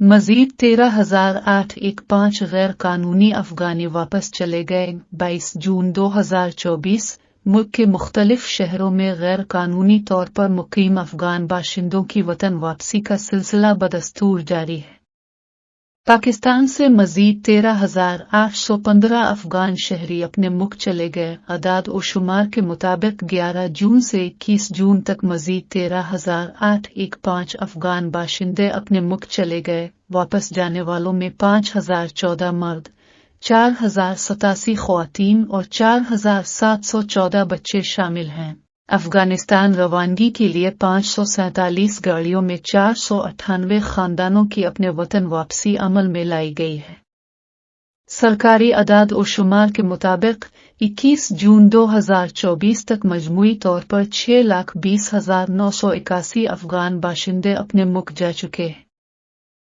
मजीद 13,815 गैर कानूनी अफगानी वापस चले गए। 22 जून 2024 मुल्क के मुख्तलिफ शहरों में गैर कानूनी तौर पर मुकीम अफगान बाशिंदों की वतन वापसी का सिलसिला बदस्तूर जारी है। पाकिस्तान से मजीद 13,815 अफगान शहरी अपने मुल्क चले गए। अदाद और शुमार के मुताबिक 11 जून से 21 जून तक मजीद 13,815 अफगान बाशिंदे अपने मुल्क चले गए। वापस जाने वालों में 5,014 मर्द, 4,087 ख्वातीन और 4,714 बच्चे शामिल हैं। अफगानिस्तान रवानगी के लिए 547 गाड़ियों में 498 खानदानों की अपने वतन वापसी अमल में लाई गई है। सरकारी अदाद और शुमार के मुताबिक 21 जून 2024 तक मजमूई तौर पर 6,20,981 अफगान बाशिंदे अपने मुल्क जा चुके हैं।